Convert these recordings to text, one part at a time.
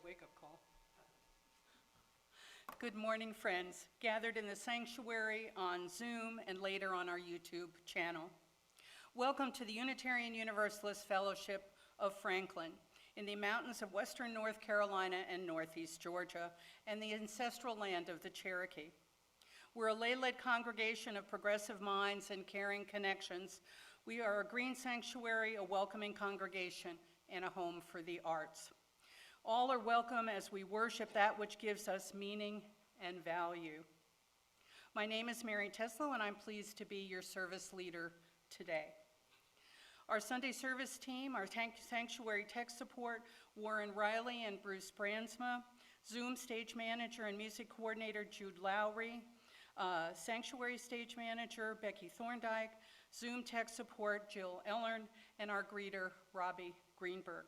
a wake-up call. Good morning, friends, gathered in the sanctuary, on Zoom, and later on our YouTube channel. Welcome to the Unitarian Universalist Fellowship of Franklin in the mountains of western North Carolina and northeast Georgia and the ancestral land of the Cherokee. We're a lay-led congregation of progressive minds and caring connections. We are a green sanctuary, a welcoming congregation, and a home for the arts. All are welcome as we worship that which gives us meaning and value. My name is Mary Teslow, and I'm pleased to be your service leader today. Our Sunday service team, our sanctuary tech support, Warren Riley and Bruce Brandsma, Zoom stage manager and music coordinator Jude Lowry, sanctuary stage manager Becky Thorndike, Zoom tech support Jill Ellern, and our greeter Robbie Greenberg.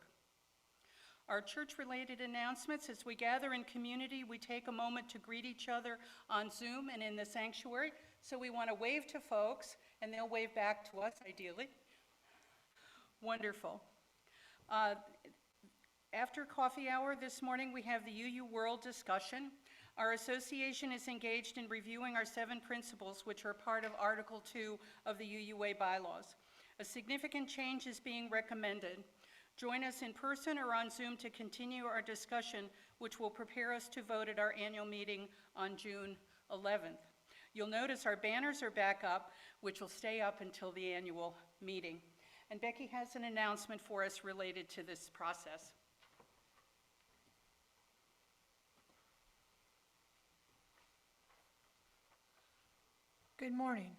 Our church-related announcements: as we gather in community, we take a moment to greet each other on Zoom and in the sanctuary. So we want to wave to folks, and they'll wave back to us, ideally. Wonderful. After coffee hour this morning, we have the UU World discussion. Our association is engaged in reviewing our 7 principles, which are part of Article 2 of the UUA bylaws. A significant change is being recommended. Join us in person or on Zoom to continue our discussion, which will prepare us to vote at our annual meeting on June 11th. You'll notice our banners are back up, which will stay up until the annual meeting. And Becky has an announcement for us related to this process. Good morning.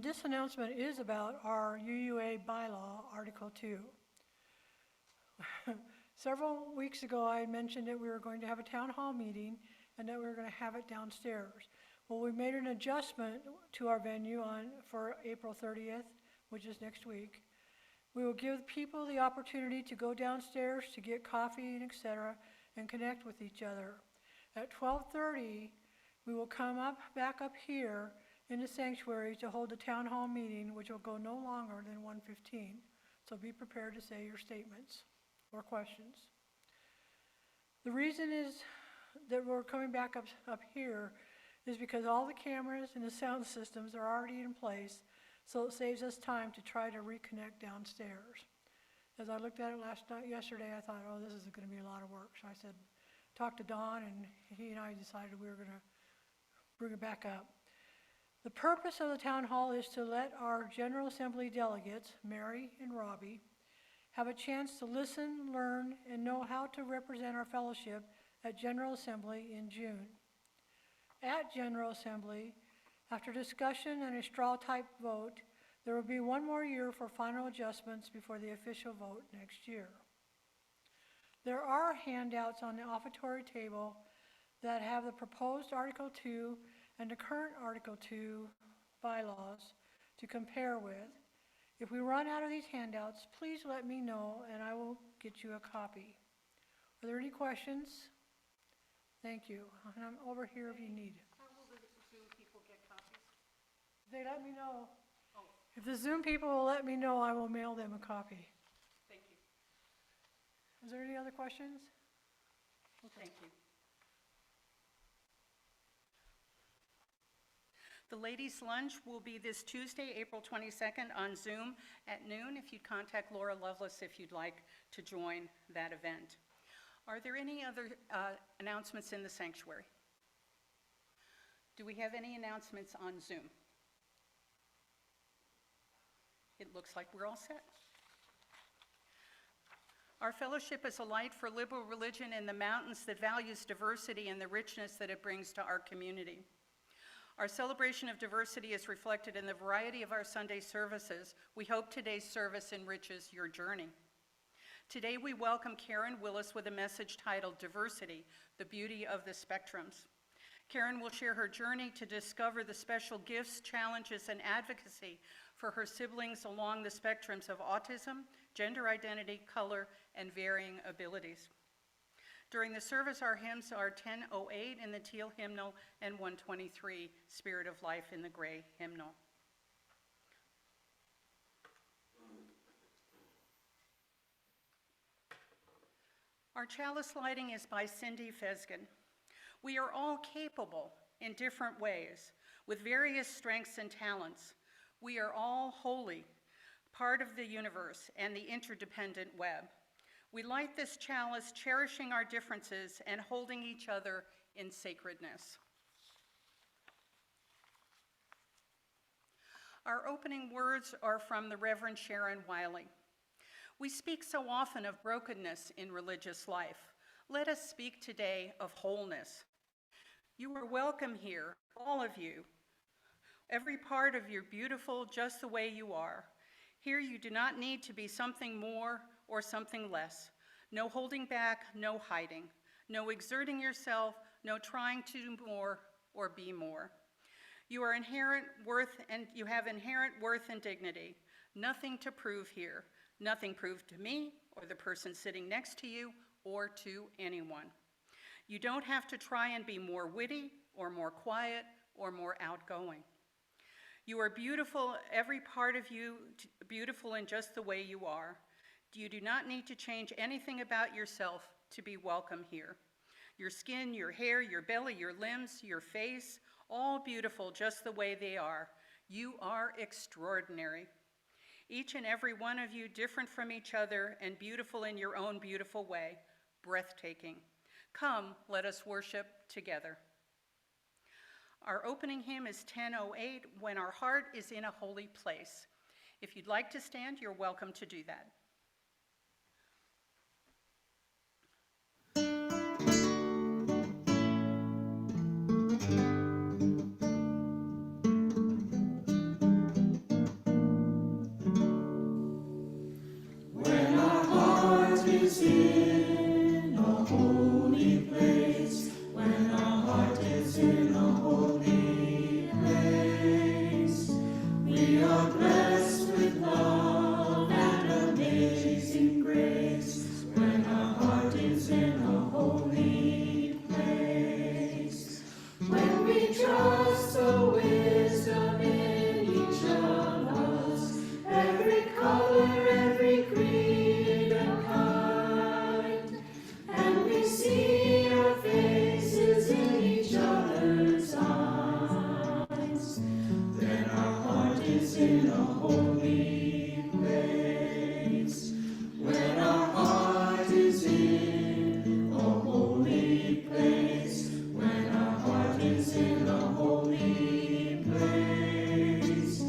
This announcement is about our UUA bylaw, Article 2. Several weeks ago, I had mentioned that we were going to have a town hall meeting and that we were going to have it downstairs. Well, we made an adjustment to our venue for April 30th, which is next week. We will give people the opportunity to go downstairs to get coffee and etc. and connect with each other. At 12:30, we will come back up here in the sanctuary to hold the town hall meeting, which will go no longer than 1:15. So be prepared to say your statements or questions. The reason is that we're coming back up here is because all the cameras and the sound systems are already in place, so it saves us time to try to reconnect downstairs. As I looked at it yesterday, I thought, oh, this is going to be a lot of work. So I said, talk to Don, and he and I decided we were going to bring it back up. The purpose of the town hall is to let our General Assembly delegates, Mary and Robbie, have a chance to listen, learn, and know how to represent our fellowship at General Assembly in June. At General Assembly, after discussion and a straw-type vote, there will be one more year for final adjustments before the official vote next year. There are handouts on the offertory table that have the proposed Article 2 and the current Article 2 bylaws to compare with. If we run out of these handouts, please let me know and I will get you a copy. Are there any questions? Thank you. And I'm over here if you need it. How will the Zoom people get copies? They let me know. Oh, If the Zoom people will let me know, I will mail them a copy. thank you. Is there any other questions? Thank you. The ladies' lunch will be this Tuesday, April 22nd on Zoom at noon. If you'd contact Laura Lovelace if you'd like to join that event. Are there any other announcements in the sanctuary? Do we have any announcements on Zoom? It looks like we're all set. Our fellowship is a light for liberal religion in the mountains that values diversity and the richness that it brings to our community. Our celebration of diversity is reflected in the variety of our Sunday services. We hope today's service enriches your journey. Today we welcome Karen Willis with a message titled Diversity, the Beauty of the Spectrums. Karen will share her journey to discover the special gifts, challenges, and advocacy for her siblings along the spectrums of autism, gender identity, color, and varying abilities. During the service, our hymns are 10:08 in the teal hymnal and 123, Spirit of Life in the gray hymnal. Our chalice lighting is by Cindy Fesgen. We are all capable in different ways, with various strengths and talents. We are all holy, part of the universe and the interdependent web. We light this chalice, cherishing our differences and holding each other in sacredness. Our opening words are from the Reverend Sharon Wiley. We speak so often of brokenness in religious life. Let us speak today of wholeness. You are welcome here, all of you. Every part of you beautiful just the way you are. Here you do not need to be something more or something less. No holding back, no hiding. No exerting yourself, no trying to do more or be more. You are inherent worth and you have inherent worth and dignity. Nothing to prove here. Nothing proved to me or the person sitting next to you or to anyone. You don't have to try and be more witty or more quiet or more outgoing. You are beautiful, every part of you beautiful in just the way you are. You do not need to change anything about yourself to be welcome here. Your skin, your hair, your belly, your limbs, your face, all beautiful just the way they are. You are extraordinary. Each and every one of you different from each other and beautiful in your own beautiful way, breathtaking. Come, let us worship together. Our opening hymn is 10:08, When Our Heart is in a Holy Place. If you'd like to stand, you're welcome to do that. When our heart is in a holy place, when our heart is in a holy place, we are blessed with love and amazing grace. When our heart is in a holy place, when we trust the wisdom in each of us, every color, every creed and kind, and we see our faces in each other's eyes, then our heart is in a holy place. When our heart is in a holy place, when our heart is in a holy place,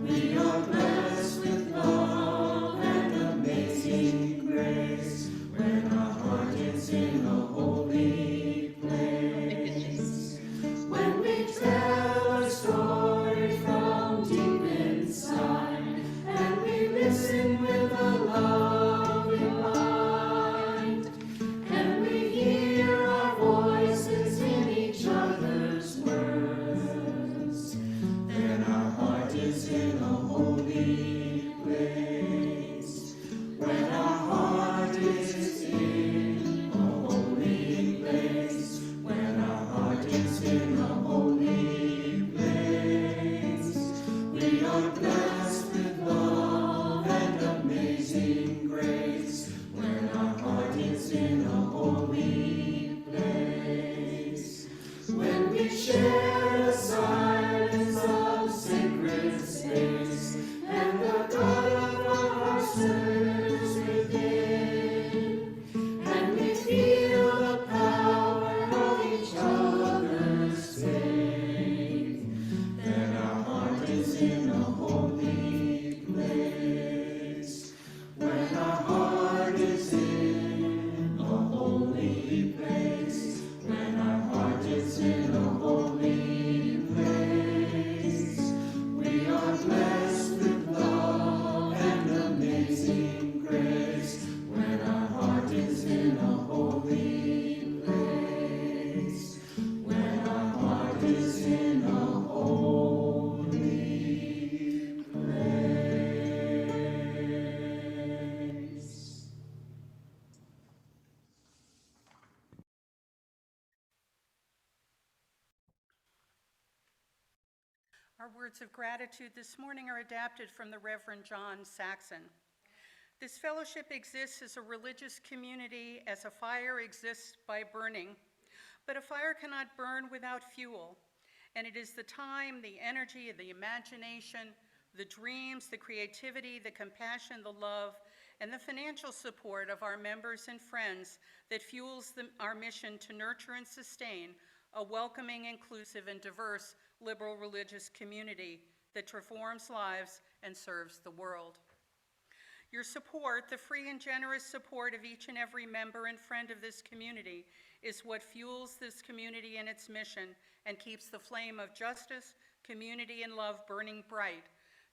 we are blessed with love and amazing grace. When our heart is in a holy place, when we tell a story from deep inside, and we listen with a loving mind, and we hear our voices in each other's words, then our heart is in a holy place. When our heart is in a holy place, when our heart is in a holy place, we are blessed with love and amazing grace. When our heart is in a holy place, when we share the silence of sacred space, and the God of our hearts stirs within, and we feel the power of each other's faith, then our heart is in a holy place. When our heart is in a holy place, when our heart is in a holy place, we are blessed with love and amazing grace. When our heart is in a holy place, when our heart is in a holy place. Our words of gratitude this morning are adapted from the Reverend John Saxon. This fellowship exists as a religious community, as a fire exists by burning, but a fire cannot burn without fuel. And it is the time, the energy, the imagination, the dreams, the creativity, the compassion, the love, and the financial support of our members and friends that fuels our mission to nurture and sustain a welcoming, inclusive, and diverse liberal religious community that transforms lives and serves the world. Your support, the free and generous support of each and every member and friend of this community, is what fuels this community and its mission and keeps the flame of justice, community, and love burning bright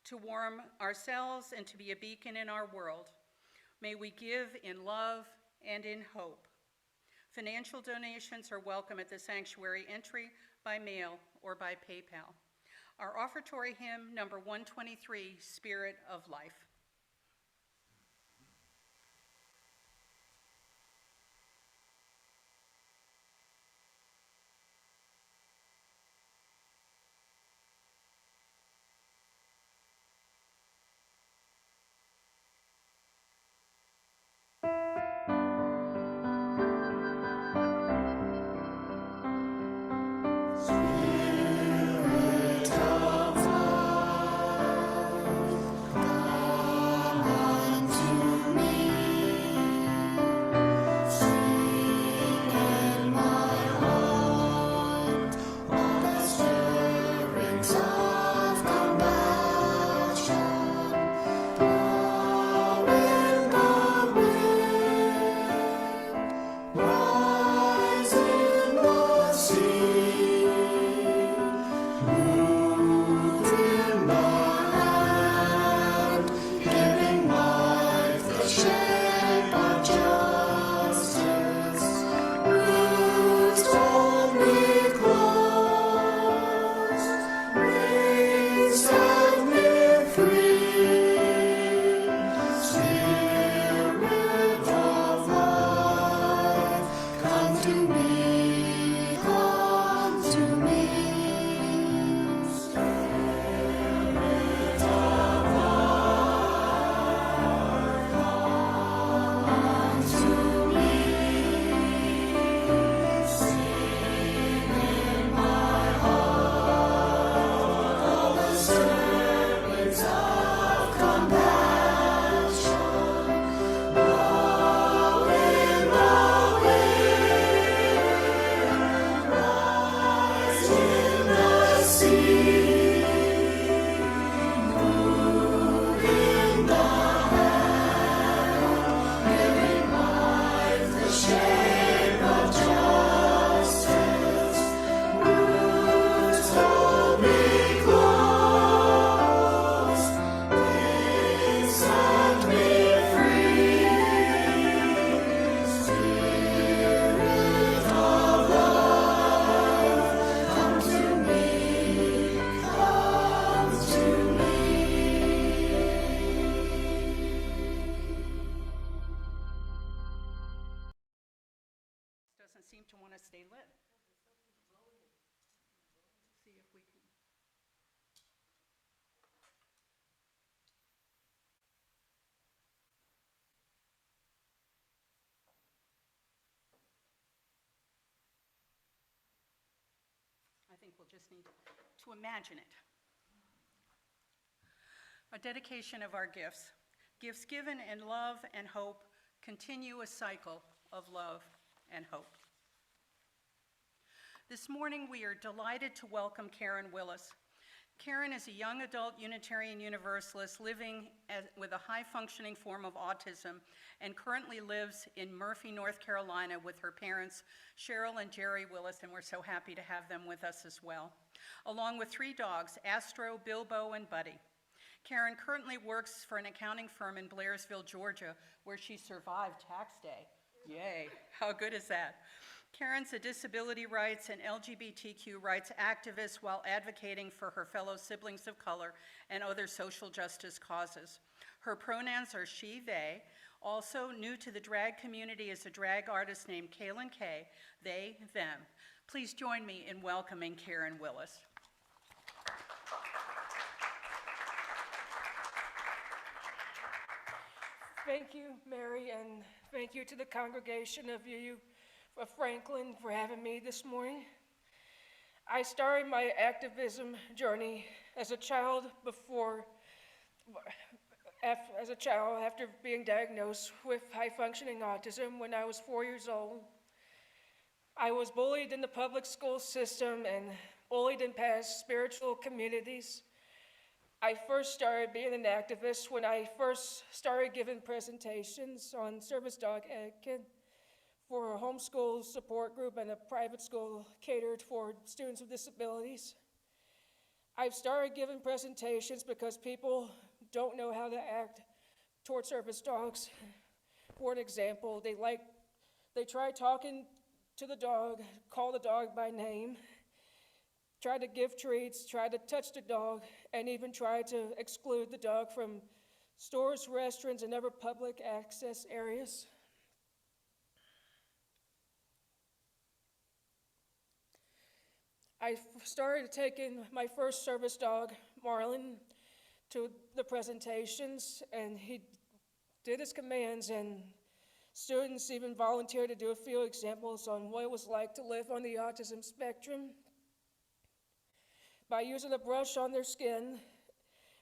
to warm ourselves and to be a beacon in our world. May we give in love and in hope. Financial donations are welcome at the sanctuary entry, by mail, or by PayPal. Our offertory hymn, number 123, Spirit of Life. Seem to want to stay lit. See if we can. I think we'll just need to imagine it. A dedication of our gifts. Gifts given in love and hope continue a cycle of love and hope. This morning, we are delighted to welcome Karen Willis. Karen is a young adult Unitarian Universalist living with a high-functioning form of autism and currently lives in Murphy, North Carolina with her parents, Cheryl and Jerry Willis, and we're so happy to have them with us as well, along with 3 dogs, Astro, Bilbo, and Buddy. Karen currently works for an accounting firm in Blairsville, Georgia, where she survived tax day. Yay, how good is that? Karen's a disability rights and LGBTQ rights activist while advocating for her fellow siblings of color and other social justice causes. Her pronouns are she, they. Also new to the drag community is a drag artist named Kaylin Kay, they, them. Please join me in welcoming Karen Willis. Thank you, Mary, and thank you to the congregation of UUFF Franklin for having me this morning. I started my activism journey as a child after being diagnosed with high-functioning autism when I was 4 years old. I was bullied in the public school system and bullied in past spiritual communities. I first started being an activist when I first started giving presentations on service dog etiquette for a homeschool support group and a private school catered for students with disabilities. I've started giving presentations because people don't know how to act toward service dogs. For an example, they try talking to the dog, call the dog by name, try to give treats, try to touch the dog, and even try to exclude the dog from stores, restaurants, and other public access areas. I started taking my first service dog, Marlin, to the presentations, and he did his commands, and students even volunteered to do a few examples on what it was like to live on the autism spectrum by using a brush on their skin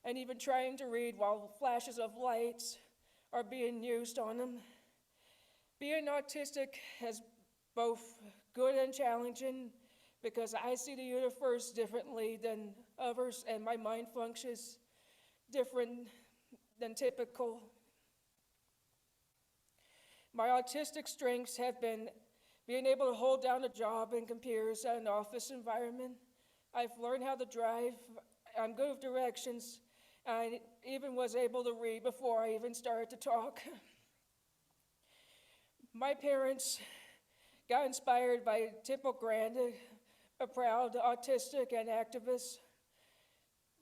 and even trying to read while flashes of lights are being used on them. Being autistic is both good and challenging because I see the universe differently than others and my mind functions different than typical. My autistic strengths have been being able to hold down a job and computers at an office environment. I've learned how to drive. I'm good with directions. I even was able to read before I even started to talk. My parents got inspired by Tipple Grant, a proud autistic and activist.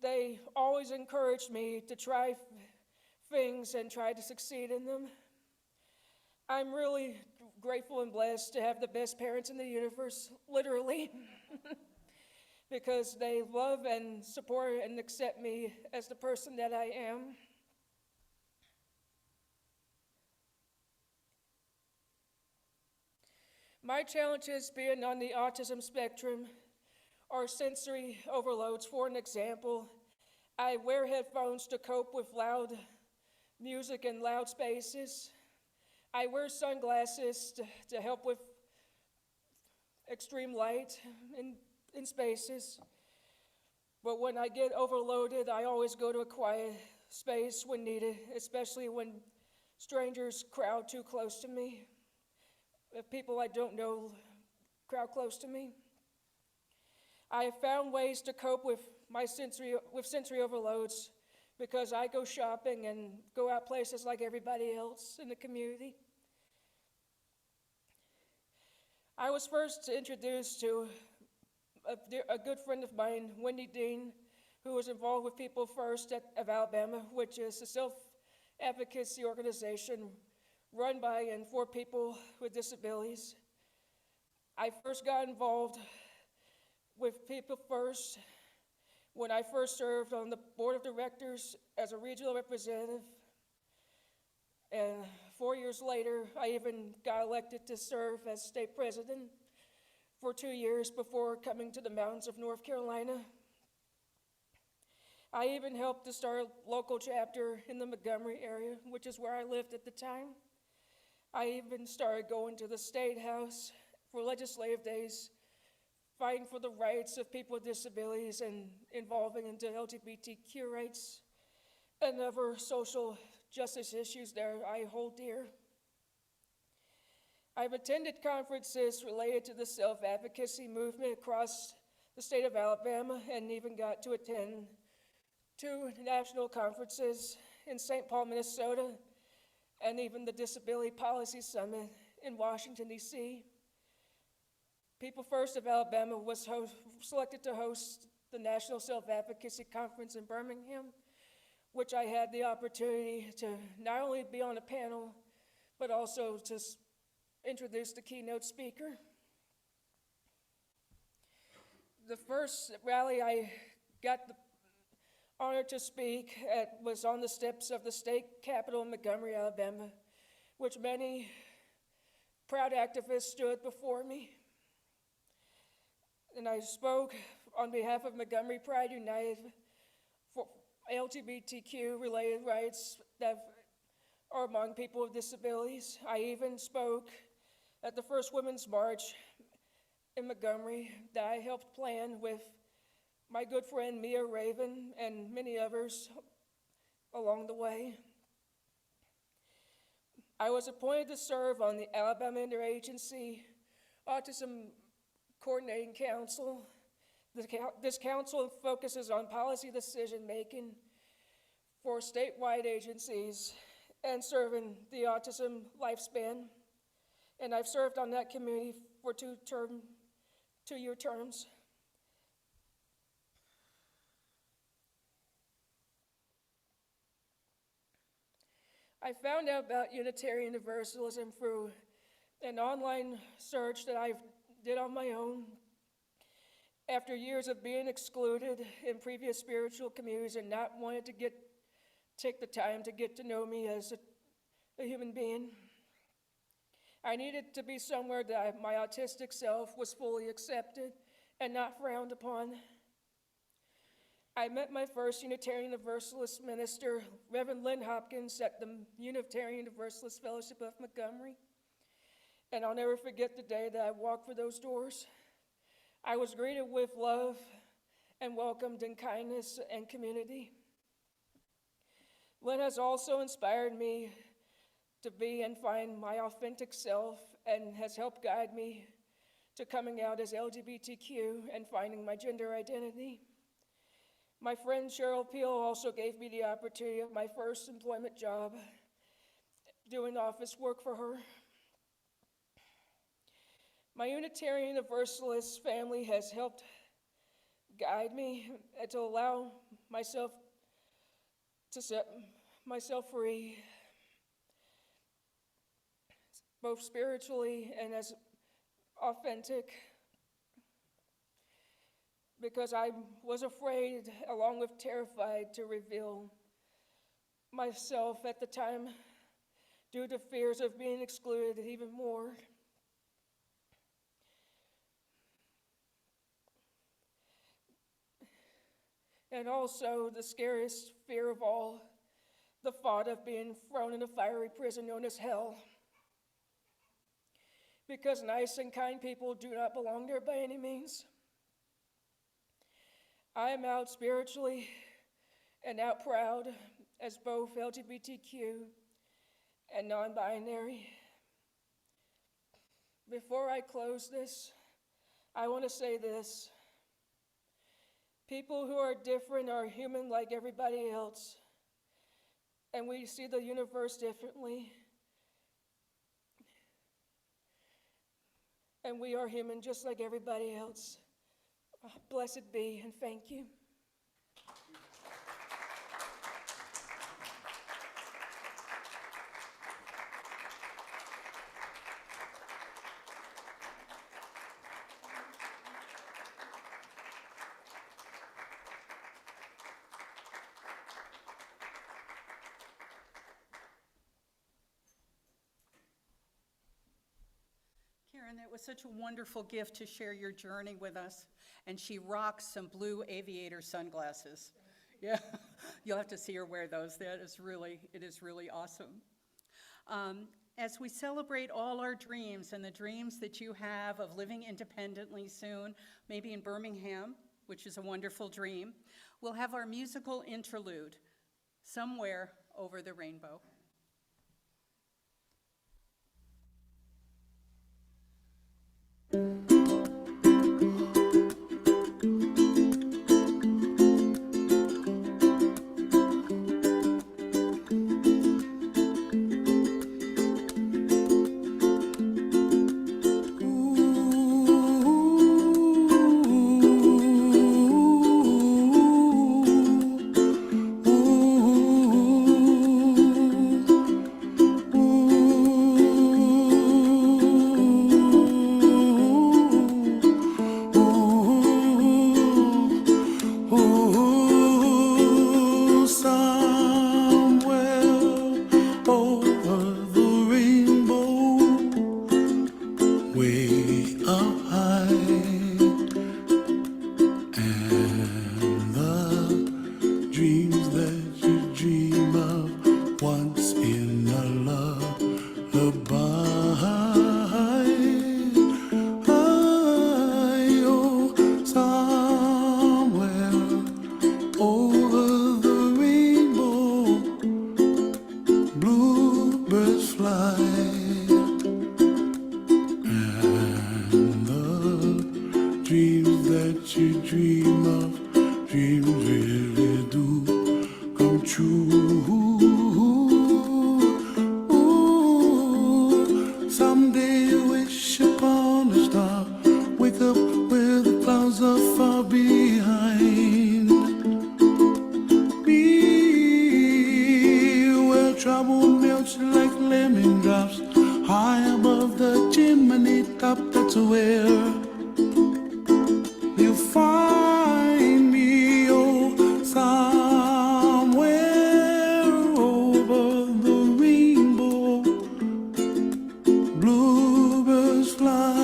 They always encouraged me to try things and try to succeed in them. I'm really grateful and blessed to have the best parents in the universe, literally, because they love and support and accept me as the person that I am. My challenges being on the autism spectrum are sensory overloads. For an example, I wear headphones to cope with loud music and loud spaces. I wear sunglasses to help with extreme light in spaces. But when I get overloaded, I always go to a quiet space when needed, especially when strangers crowd too close to me. If people I don't know crowd close to me. I have found ways to cope with sensory overloads because I go shopping and go out places like everybody else in the community. I was first introduced to a good friend of mine, Wendy Dean, who was involved with People First of Alabama, which is a self-advocacy organization run by and for people with disabilities. I first got involved with People First when I first served on the board of directors as a regional representative. And 4 years later, I even got elected to serve as state president for 2 years before coming to the mountains of North Carolina. I even helped to start a local chapter in the Montgomery area, which is where I lived at the time. I even started going to the State House for legislative days, fighting for the rights of people with disabilities and involving into LGBTQ rights and other social justice issues that I hold dear. I've attended conferences related to the self-advocacy movement across the state of Alabama and even got to attend 2 national conferences in St. Paul, Minnesota, and even the Disability Policy Summit in Washington, D.C. People First of Alabama was selected to host the National Self-Advocacy Conference in Birmingham, which I had the opportunity to not only be on a panel, but also to introduce the keynote speaker. The first rally I got the honored to speak was on the steps of the state capitol in Montgomery, Alabama, which many proud activists stood before me. And I spoke on behalf of Montgomery Pride United for LGBTQ-related rights that are among people with disabilities. I even spoke at the first Women's March in Montgomery that I helped plan with my good friend Mia Raven and many others along the way. I was appointed to serve on the Alabama Interagency Autism Coordinating Council. This council focuses on policy decision-making for statewide agencies and serving the autism lifespan. And I've served on that committee for two-year terms. I found out about Unitarian Universalism through an online search that I did on my own. After years of being excluded in previous spiritual communities and not wanting to take the time to get to know me as a human being, I needed to be somewhere that my autistic self was fully accepted and not frowned upon. I met my first Unitarian Universalist minister, Reverend Lynn Hopkins, at the Unitarian Universalist Fellowship of Montgomery. And I'll never forget the day that I walked through those doors. I was greeted with love and welcomed in kindness and community. Lynn has also inspired me to be and find my authentic self and has helped guide me to coming out as LGBTQ and finding my gender identity. My friend Cheryl Peel also gave me the opportunity of my first employment job, doing office work for her. My Unitarian Universalist family has helped guide me to allow myself to set myself free, both spiritually and as authentic, because I was afraid, along with terrified, to reveal myself at the time due to fears of being excluded even more. And also the scariest fear of all, the thought of being thrown in a fiery prison known as hell. Because nice and kind people do not belong there by any means. I am out spiritually and out proud as both LGBTQ and non-binary. Before I close this, I want to say this. People who are different are human like everybody else, and we see the universe differently. And we are human just like everybody else. Blessed be, and thank you. Karen, that was such a wonderful gift to share your journey with us. And she rocks some blue aviator sunglasses. Yeah, you'll have to see her wear those. It is really awesome. As we celebrate all our dreams and the dreams that you have of living independently soon, maybe in Birmingham, which is a wonderful dream, we'll have our musical interlude, Somewhere Over the Rainbow. Ooh. way up high, and the dreams that you dream of once in a lullaby. Oh, somewhere over the rainbow, bluebirds fly. Dreams that you dream of, dreams really do come true. Ooh, someday wish upon a star, wake up where the clouds are far behind me, where trouble melts like lemon drops, high above the chimney top. That's where you find me, oh, somewhere over the rainbow, bluebirds fly,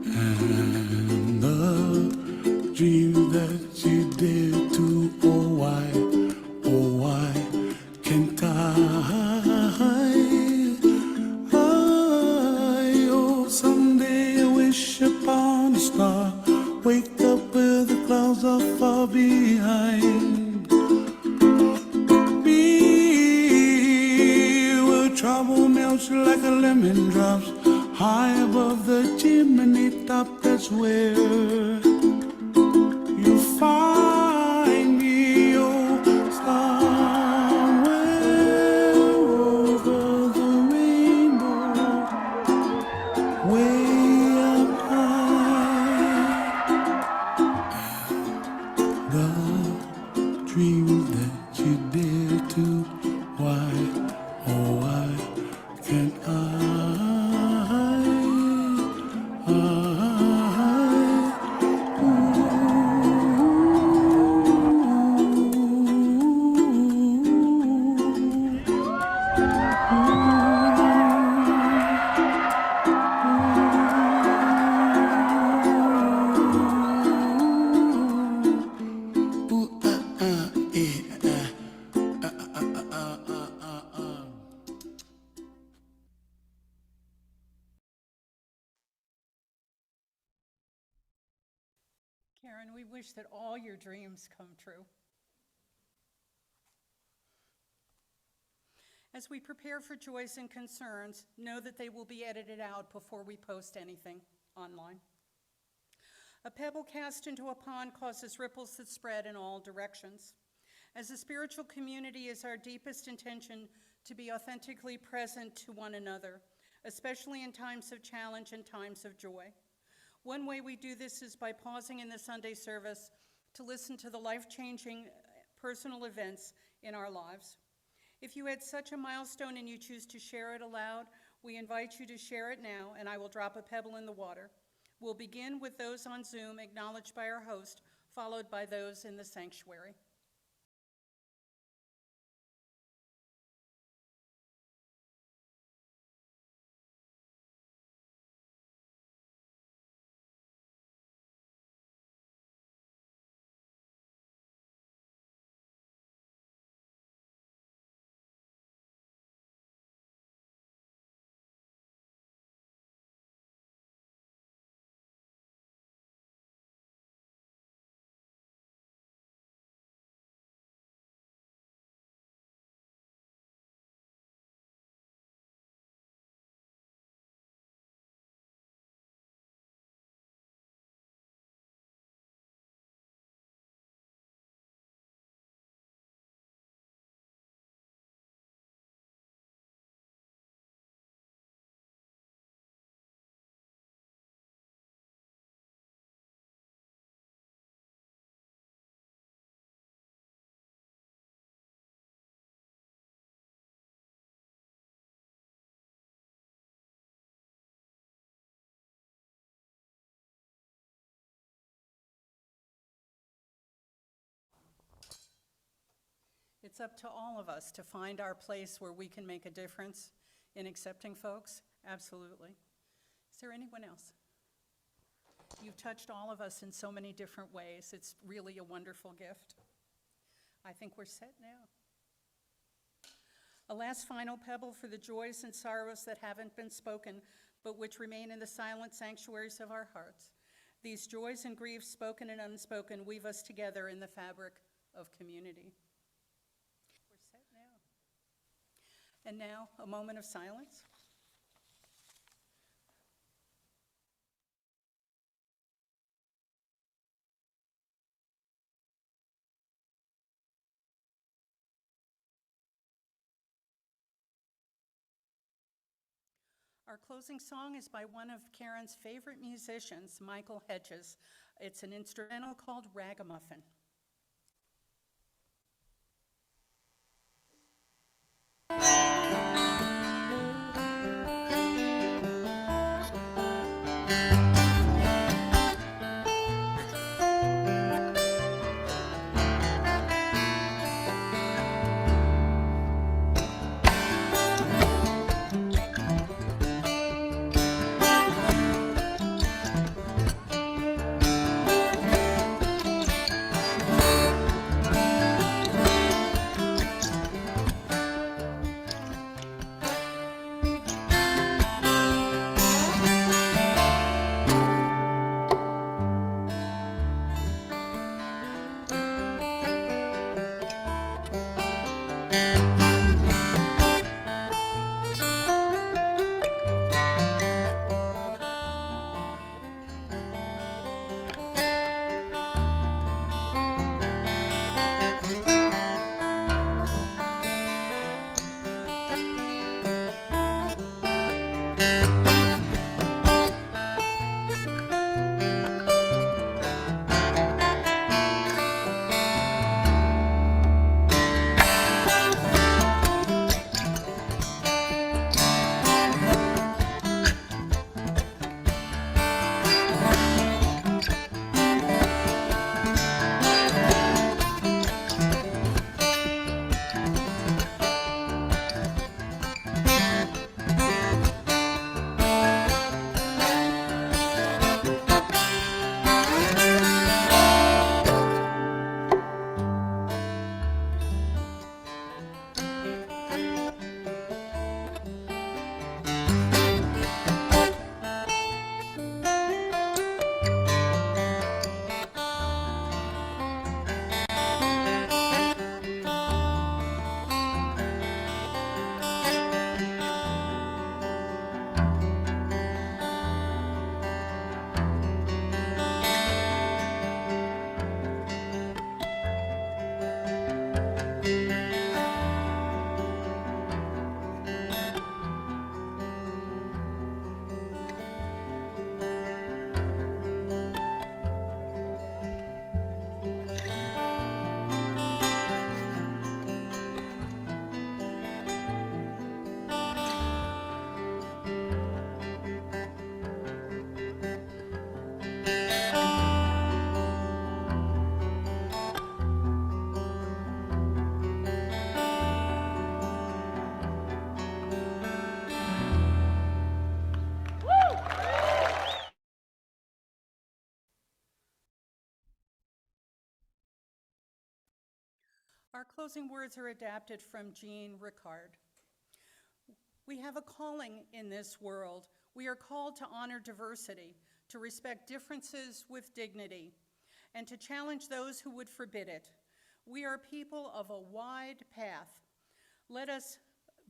and the dream that you dare to, oh, why can't I? Someday I wish upon a star, wake up where the clouds are far behind me, where trouble melts like a lemon drops, high above the chimney top. That's where you find me, oh, somewhere over the rainbow, way up high. The dreams that you dare to, why, oh, why can't I? Karen, we wish that all your dreams come true. As we prepare for joys and concerns, know that they will be edited out before we post anything online. A pebble cast into a pond causes ripples that spread in all directions. As a spiritual community, it is our deepest intention to be authentically present to one another, especially in times of challenge and times of joy. One way we do this is by pausing in the Sunday service to listen to the life-changing personal events in our lives. If you had such a milestone and you choose to share it aloud, we invite you to share it now, and I will drop a pebble in the water. We'll begin with those on Zoom acknowledged by our host, followed by those in the sanctuary. It's up to all of us to find our place where we can make a difference in accepting folks Absolutely. Is there anyone else? You've touched all of us in so many different ways. It's really a wonderful gift. I think we're set now. A last final pebble for the joys and sorrows that haven't been spoken, but which remain in the silent sanctuaries of our hearts. These joys and griefs, spoken and unspoken, weave us together in the fabric of community. We're set now. And now, a moment of silence. Our closing song is by one of Karen's favorite musicians, Michael Hedges. It's an instrumental called Ragamuffin. Our closing words are adapted from Jean Ricard. We have a calling in this world. We are called to honor diversity, to respect differences with dignity, and to challenge those who would forbid it. We are people of a wide path. Let us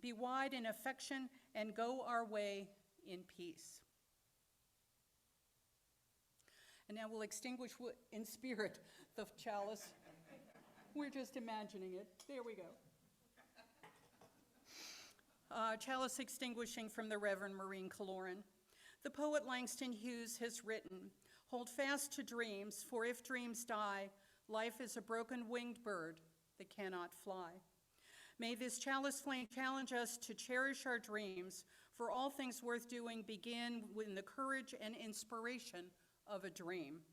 be wide in affection and go our way in peace. And now we'll extinguish in spirit the chalice. We're just imagining it. There we go. Chalice extinguishing from the Reverend Maureen Caloran. The poet Langston Hughes has written, "Hold fast to dreams, for if dreams die, life is a broken-winged bird that cannot fly." May this chalice flame challenge us to cherish our dreams, for all things worth doing begin with the courage and inspiration of a dream.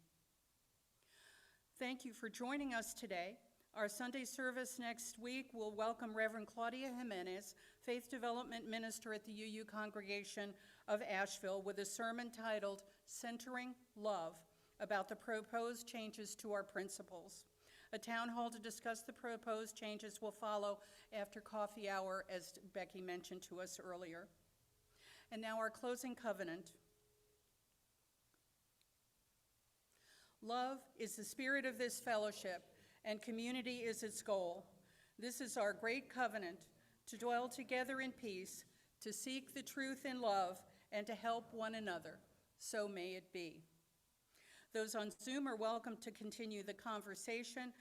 Thank you for joining us today. Our Sunday service next week will welcome Reverend Claudia Jimenez, Faith Development Minister at the UU Congregation of Asheville with a sermon titled Centering Love about the proposed changes to our principles. A town hall to discuss the proposed changes will follow after coffee hour, as Becky mentioned to us earlier. And now our closing covenant. Love is the spirit of this fellowship, and community is its goal. This is our great covenant, to dwell together in peace, to seek the truth in love, and to help one another. So may it be. Those on Zoom are welcome to continue the conversation